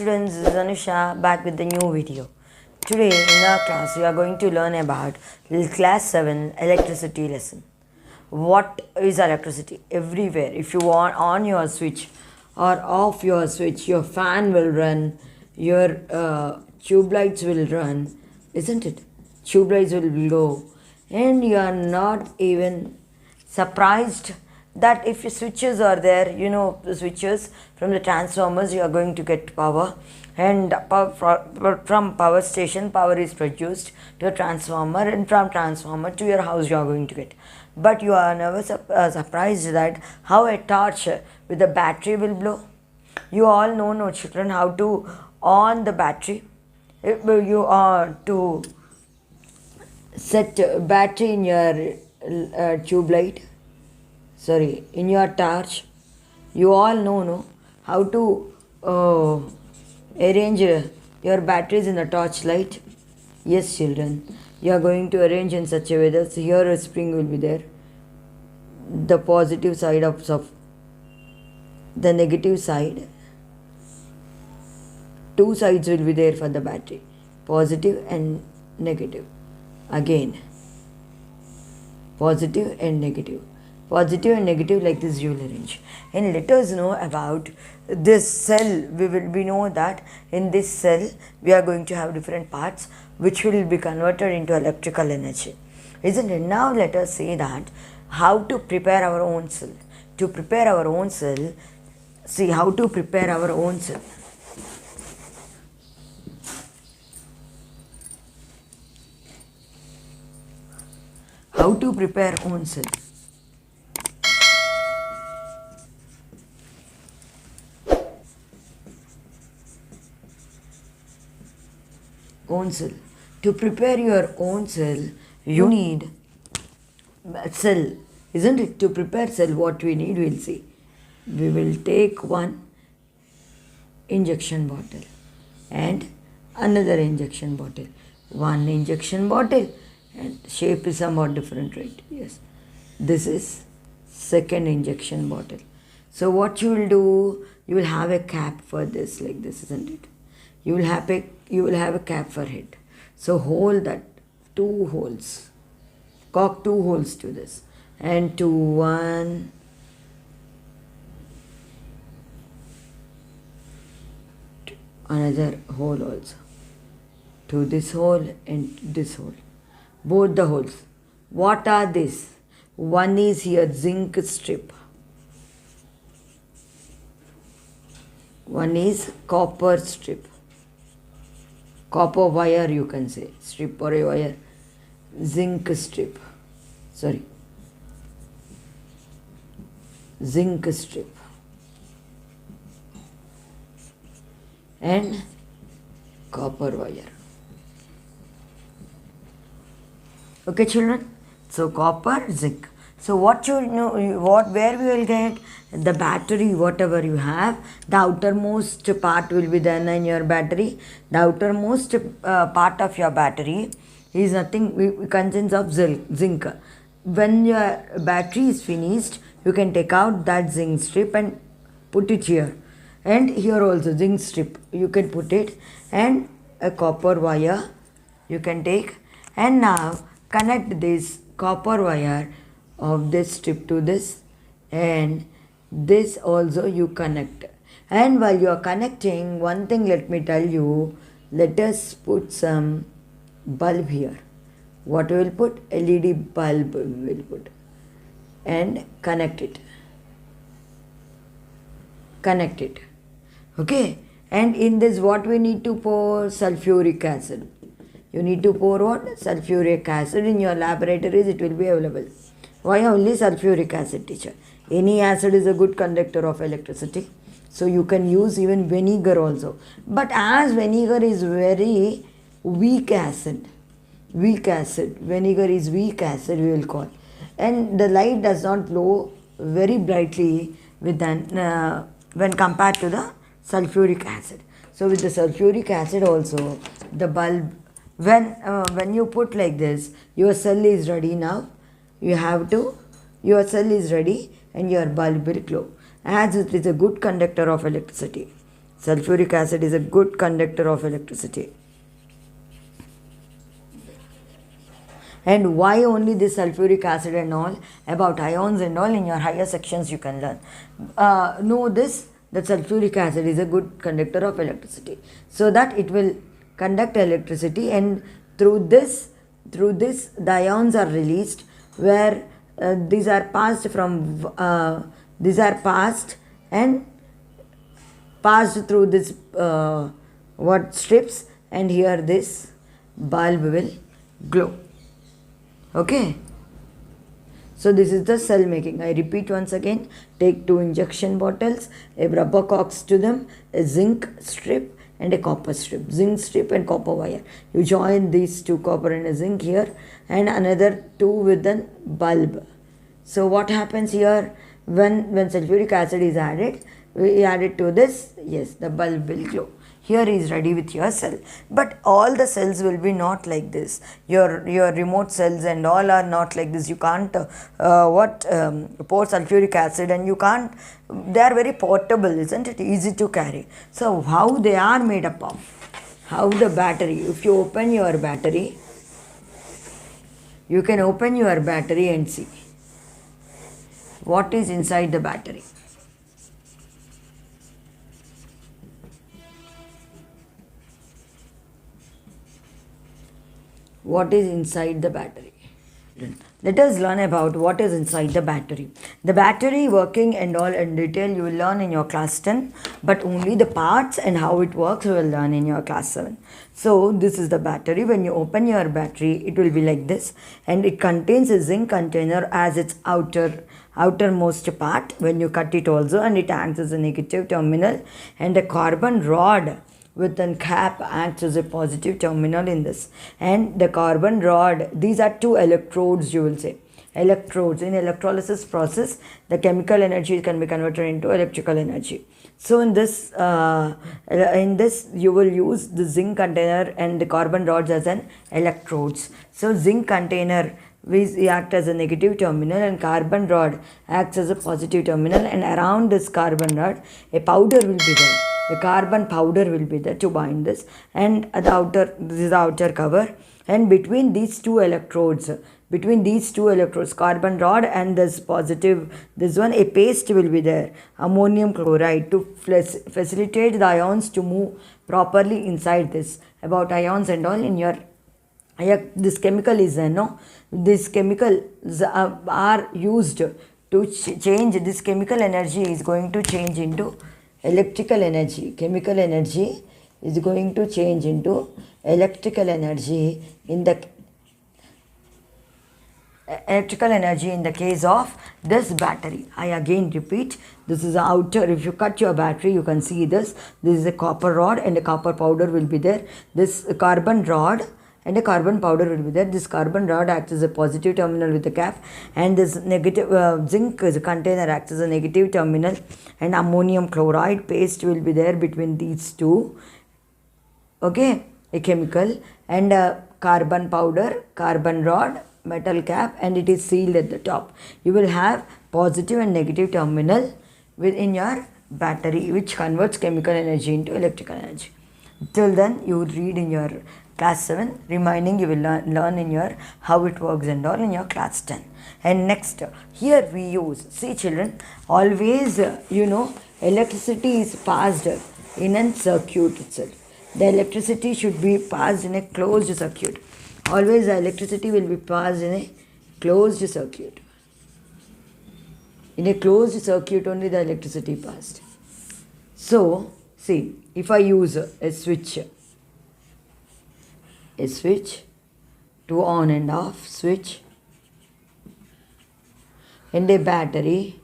students, this is Anusha back with the new video. Today in our class we are going to learn about class 7 electricity lesson. What is electricity? Everywhere. If you want on your switch or off your switch, your fan will run, your tube lights will run, isn't it? Tube lights will glow, and you are not even surprised that if switches are there, the switches from the transformers, you are going to get power, and from power station power is produced to a transformer, and from transformer to your house you are going to get. But you are never surprised that how a torch with a battery will blow. You all know, no children, how to on the battery. If you are to set battery in your tube light, in your torch, you all know, no, how to arrange your batteries in the torch light. Yes children, you are going to arrange in such a way that here a spring will be there, the positive side of the negative side, two sides will be there for the battery, positive and negative. Again, positive and negative, positive and negative, like this you will arrange. And let us know about this cell. We know that in this cell we are going to have different parts which will be converted into electrical energy, isn't it? Now let us say that how to prepare our own cell. To prepare our own cell, see how to prepare our own cell. How to prepare own cell. Own cell. To prepare your own cell, you need cell, isn't it? To prepare cell, what we need, we'll see. We will take one injection bottle and another injection bottle. One injection bottle, and shape is somewhat different, right? Yes. This is second injection bottle. So what you will do, you will have a cap for this, like this, isn't it? You will have a cap for it. So hold that two holes, cock two holes to this, and to one, another hole also, to this hole and this hole, both the holes. What are these? One is here zinc strip, one is copper strip, copper wire, you can say, strip or a wire, zinc strip, zinc strip, and copper wire. Okay children, so copper, zinc. So what you know, where we will get the battery, whatever you have, the outermost part will be done in your battery. The outermost part of your battery is nothing, consists of zinc. When your battery is finished, you can take out that zinc strip and put it here. And here also zinc strip, you can put it, and a copper wire you can take. And now connect this copper wire of this strip to this, and this also you connect. And while you are connecting, one thing let me tell you, let us put some bulb here. What we will put? LED bulb we will put, and connect it. Okay, and in this what we need to pour? Sulfuric acid. You need to pour what? Sulfuric acid. In your laboratories it will be available. Why only sulfuric acid, teacher? Any acid is a good conductor of electricity. So you can use even vinegar also. But as vinegar is very weak acid, vinegar is weak acid, we will call. And the light does not glow very brightly when compared to the sulfuric acid. So with the sulfuric acid also, the bulb, when you put like this, your cell is ready now. Your cell is ready and your bulb will glow, as it is a good conductor of electricity. Sulfuric acid is a good conductor of electricity. And why only this sulfuric acid and all? About ions and all in your higher sections you can learn. Know this, that sulfuric acid is a good conductor of electricity, so that it will conduct electricity, and through this the ions are released, where these are passed and passed through this strips, and here this bulb will glow. Okay, so this is the cell making. I repeat once again: take 2 injection bottles, a rubber corks to them, a zinc strip and a copper strip, zinc strip and copper wire. You join these 2 copper and a zinc here, and another 2 with a bulb. So what happens here, when sulfuric acid is added, we add it to this, yes, the bulb will glow. Here is ready with your cell. But all the cells will be not like this. Your remote cells and all are not like this. You can't pour sulfuric acid, and you can't, they are very portable, isn't it? Easy to carry. So how they are made up of? How the battery, if you open your battery, you can open your battery and see what is inside the battery. What is inside the battery? Let us learn about what is inside the battery. The battery working and all in detail you will learn in your class 10, but only the parts and how it works you will learn in your class 7. So this is the battery. When you open your battery, it will be like this, and it contains a zinc container as its outermost part when you cut it also, and it acts as a negative terminal, and a carbon rod with a cap acts as a positive terminal in this. And the carbon rod, these are 2 electrodes, you will say. Electrodes. In electrolysis process, the chemical energy can be converted into electrical energy. So in this you will use the zinc container and the carbon rods as an electrodes. So zinc container will act as a negative terminal, and carbon rod acts as a positive terminal, and around this carbon rod a powder will be there. The carbon powder will be there to bind this, and this is the outer cover, and between these two electrodes, carbon rod and this one, a paste will be there, ammonium chloride, to facilitate the ions to move properly inside this. About ions and all in your, this chemical is these chemicals are used to change. This chemical energy is going to change into electrical energy. Chemical energy is going to change into electrical energy in the case of this battery. I again repeat, this is the outer. If you cut your battery, you can see this. This is a copper rod and a copper powder will be there. This carbon rod and a carbon powder will be there. This carbon rod acts as a positive terminal with a cap, and this negative zinc container acts as a negative terminal, and ammonium chloride paste will be there between these two. Okay, a chemical, and a carbon powder, carbon rod, metal cap, and it is sealed at the top. You will have positive and negative terminal within your battery, which converts chemical energy into electrical energy. Till then, you would read in your class 7, remaining you will learn in your how it works and all in your class 10. And next, here we use, see children, always electricity is passed in a circuit itself. The electricity should be passed in a closed circuit. Always the electricity will be passed in a closed circuit. In a closed circuit only the electricity passed. So, see, if I use a switch to on and off switch, and a battery,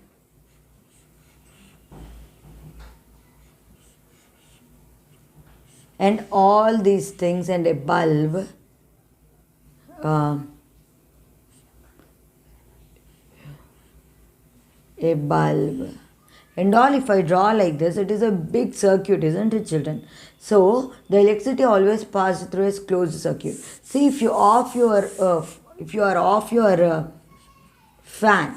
and all these things, and a bulb, and all. If I draw like this, it is a big circuit, isn't it, children? So the electricity always passes through a closed circuit. See, if you are off your fan,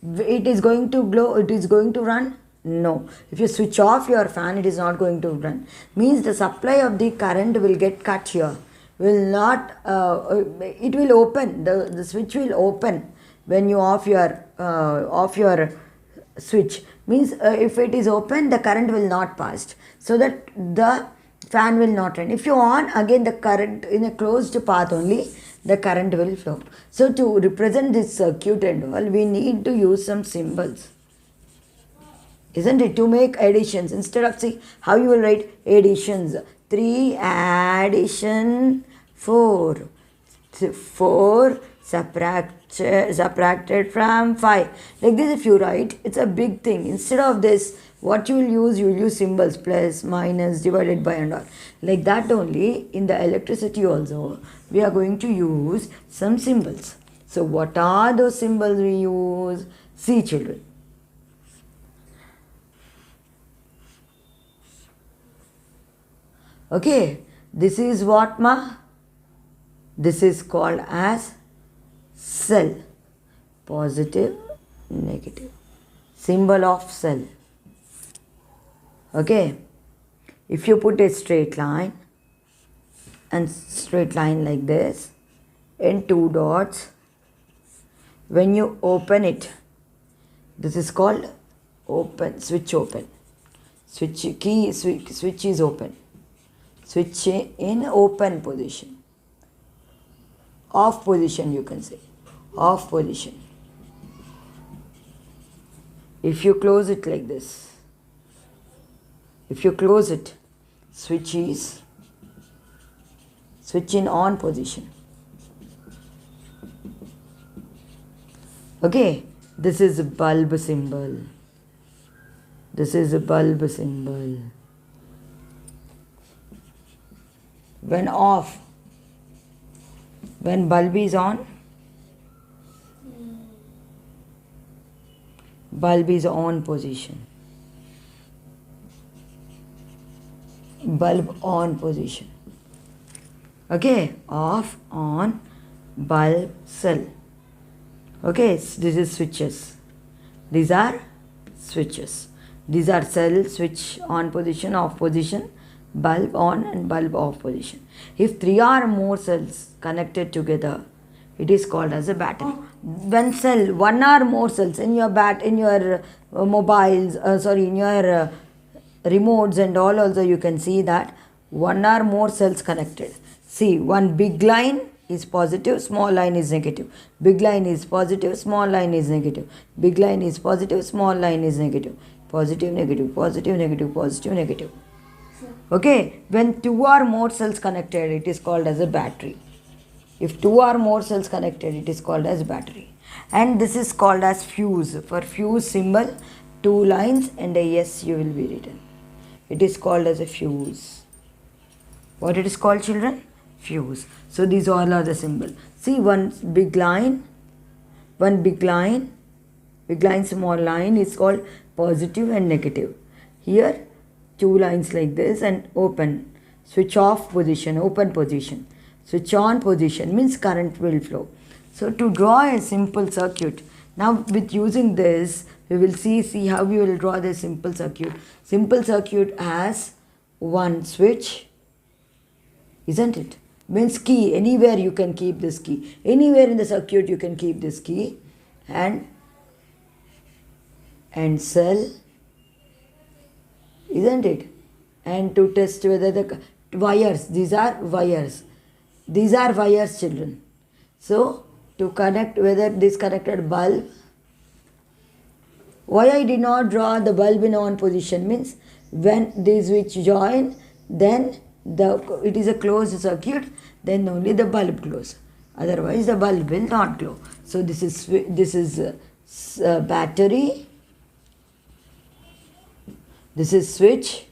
it is going to glow, it is going to run. No. If you switch off your fan, it is not going to run. Means the supply of the current will get cut here. Will not, it will open, the switch will open when you off your switch. Means if it is open, the current will not pass. So that the fan will not run. If you on, again the current in a closed path only, the current will flow. So to represent this circuit and all, we need to use some symbols. Isn't it? To make additions. Instead of, see how you will write additions. 3 addition 4. 4 subtracted from 5. Like this if you write, it's a big thing. Instead of this, what you will use symbols, plus, minus, divided by and all. Like that only, in the electricity also, we are going to use some symbols. So what are those symbols we use? See children. Okay, this is what ma? This is called as cell. Positive, negative. Symbol of cell. Okay, if you put a straight line and straight line like this and 2 dots, when you open it, this is called open, switch open. Switch is open. Switch in open position. Off position, you can say. Off position. If you close it like this, if you close it, switch in on position. Okay, this is a bulb symbol. This is a bulb symbol. When off, when bulb is on, bulb is on position. Bulb on position. Okay, off, on, bulb, cell. Okay, this is switches. These are switches. These are cell, switch on position, off position, bulb on and bulb off position. If 3 or more cells connected together, it is called as a battery. When cell, 1 or more cells in your mobiles, in your remotes and all, also you can see that 1 or more cells connected. See, one big line is positive, small line is negative. Big line is positive, small line is negative. Big line is positive, small line is negative. Positive, negative, positive, negative, positive, negative. Okay, when 2 or more cells connected, it is called as a battery. If 2 or more cells connected, it is called as battery. And this is called as fuse. For fuse symbol, 2 lines and a S you will be written. It is called as a fuse. What it is called, children? Fuse. So these all are the symbol. See, one big line, small line is called positive and negative. Here 2 lines like this and open. Switch off position, open position. Switch on position means current will flow. So to draw a simple circuit, now with using this, we will see how we will draw the simple circuit. Simple circuit has one switch, isn't it? Means key, anywhere you can keep this key. Anywhere in the circuit you can keep this key. And cell, isn't it? And to test whether the wires, these are wires. These are wires, children. So to connect whether this connected bulb. Why I did not draw the bulb in on position means when these which join, then it is a closed circuit, then only the bulb glows. Otherwise the bulb will not glow. So this is battery. This is switch.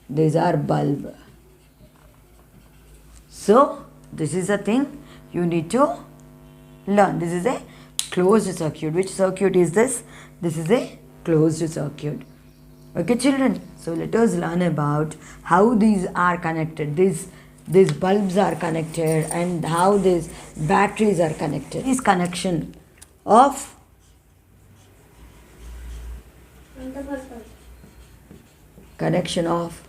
These are bulb. So this is a thing you need to learn. This is a closed circuit. Which circuit is this? This is a closed circuit. Okay, children. So let us learn about how these are connected. These bulbs are connected and how these batteries are connected. This connection of Connection of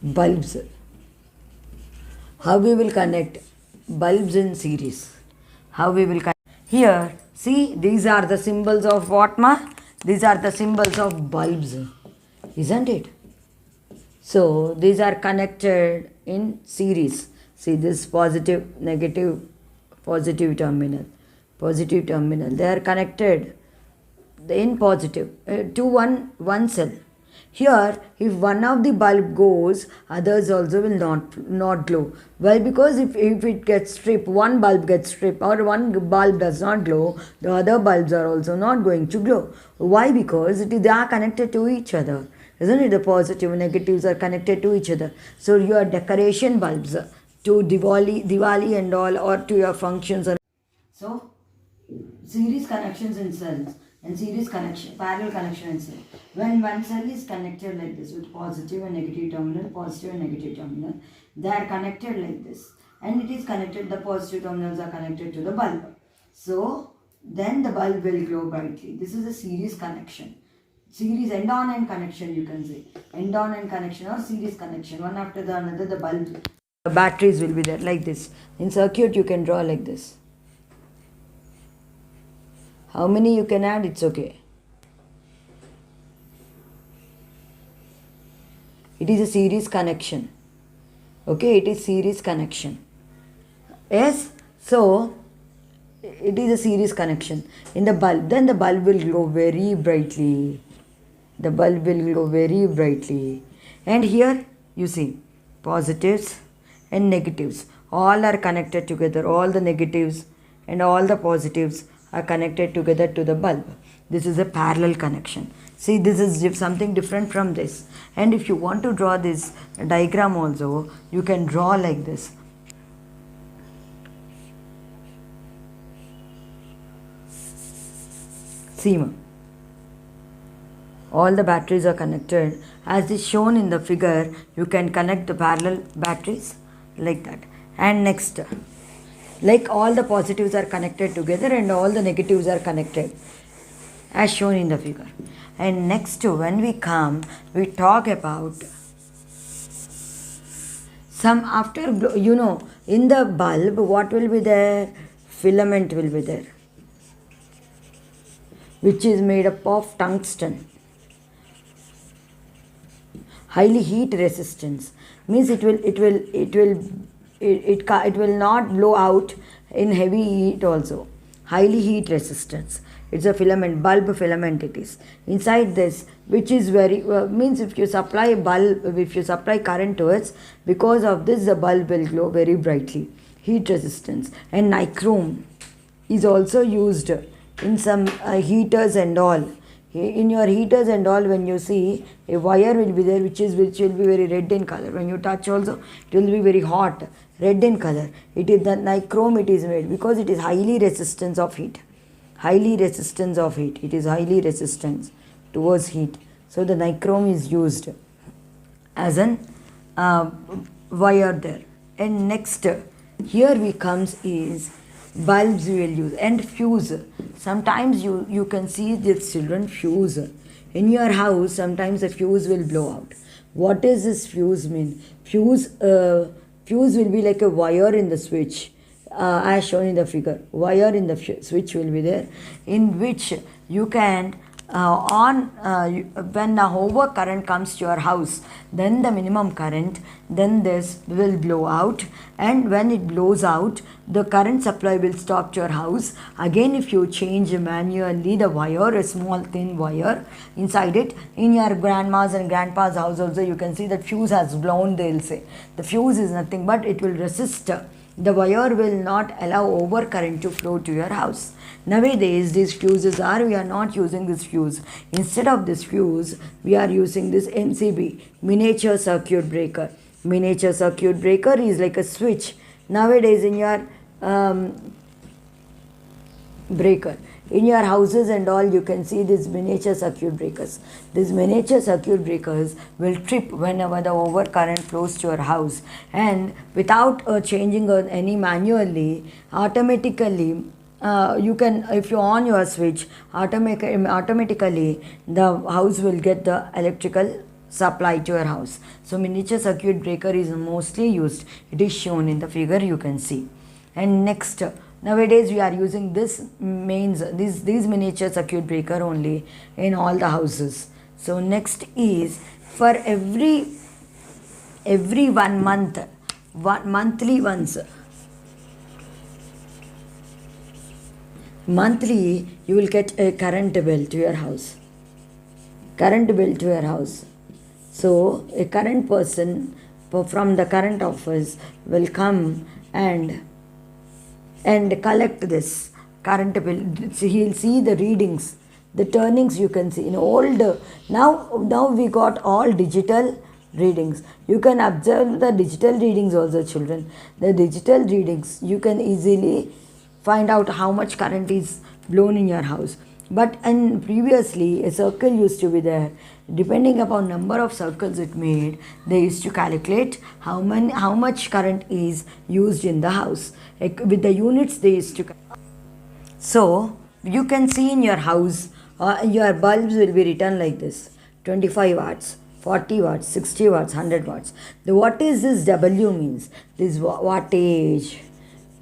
bulbs. How we will connect bulbs in series? How we will connect? Here, see, these are the symbols of what, ma? These are the symbols of bulbs, isn't it? So, these are connected in series. See, this positive, negative, positive terminal. They are connected in positive to one cell. Here, if one of the bulb goes, others also will not glow. Why? Because if it gets stripped, one bulb gets stripped, or one bulb does not glow, the other bulbs are also not going to glow. Why? Because they are connected to each other. Isn't it? The positive and negatives are connected to each other. So your decoration bulbs to Diwali and all, or to your functions. So series connections in cells and series connection, parallel connection in cell. When one cell is connected like this with positive and negative terminal, they are connected like this, and it is connected, the positive terminals are connected to the bulb. So then the bulb will glow brightly. This is a series connection. Series end-on end connection, you can say. End-on end connection or series connection. One after the another, the bulb. The batteries will be there like this. In circuit, you can draw like this. How many you can add, it's okay. It is a series connection. Okay, it is series connection. Yes, so it is a series connection in the bulb. Then the bulb will glow very brightly. The bulb will glow very brightly. And here you see positives and negatives. All are connected together. All the negatives and all the positives are connected together to the bulb. This is a parallel connection. See, this is something different from this. And if you want to draw this diagram also, you can draw like this. See, all the batteries are connected. As is shown in the figure, you can connect the parallel batteries like that. And next, like all the positives are connected together and all the negatives are connected as shown in the figure. And next, when we come, we talk about some after, in the bulb, what will be there? Filament will be there, which is made up of tungsten. Highly heat resistance means it will not blow out in heavy heat also. Highly heat resistance. It's a filament, bulb filament it is. Inside this, which is very, means if you supply current to it, because of this the bulb will glow very brightly. Heat resistance. And nichrome is also used in some heaters and all. In your heaters and all, when you see, a wire will be there which will be very red in color. When you touch also, it will be very hot, red in color. It is the nichrome it is made because it is highly resistance of heat. It is highly resistance towards heat. So the nichrome is used as an wire there. And next, here we comes is bulbs we will use, and fuse. Sometimes you can see these children fuse. In your house, sometimes a fuse will blow out. What does this fuse mean? Fuse will be like a wire in the switch, as shown in the figure. Wire in the switch will be there, in which you can when a over current comes to your house, then the minimum current, then this will blow out, and when it blows out, the current supply will stop to your house. Again, if you change manually the wire, a small thin wire inside it, in your grandma's and grandpa's house also, you can see that fuse has blown, they'll say. The fuse is nothing but it will resist. The wire will not allow over current to flow to your house. Nowadays, these fuses we are not using this fuse. Instead of this fuse, we are using this MCB, miniature circuit breaker. Miniature circuit breaker is like a switch. Nowadays, in your breaker, in your houses and all, you can see these miniature circuit breakers. These miniature circuit breakers will trip whenever the over current flows to your house, and without changing any manually, automatically you can, if you on your switch, automatically the house will get the electrical supply to your house. So miniature circuit breaker is mostly used. It is shown in the figure, you can see. And next, nowadays we are using these miniature circuit breaker only in all the houses. So next is, for every 1 month, monthly once, monthly you will get a current bill to your house. So a current person from the current office will come and collect this current bill. So he'll see the readings, the turnings. You can see in old, now we got all digital readings. You can observe the digital readings also, children. The digital readings, you can easily find out how much current is blown in your house. But previously a circle used to be there. Depending upon number of circles it made, they used to calculate how much current is used in the house. With the units they used to. So you can see in your house, your bulbs will be written like this: 25 watts, 40 watts, 60 watts, 100 watts. What is this W means? This wattage,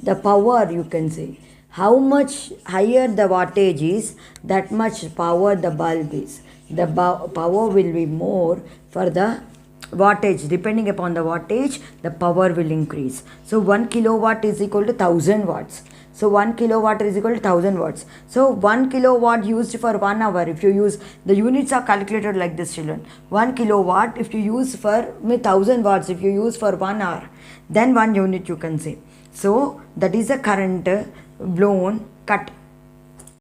the power, you can say. How much higher the wattage is, that much power the bulb is. The power will be more for the wattage. Depending upon the wattage, the power will increase. So 1 kilowatt is equal to 1000 watts. So 1 kilowatt is equal to 1000 watts. So 1 kilowatt used for 1 hour, if you use, the units are calculated like this, children. 1 kilowatt, if you use for 1000 watts, if you use for 1 hour, then 1 unit you can say. So that is the current blown cut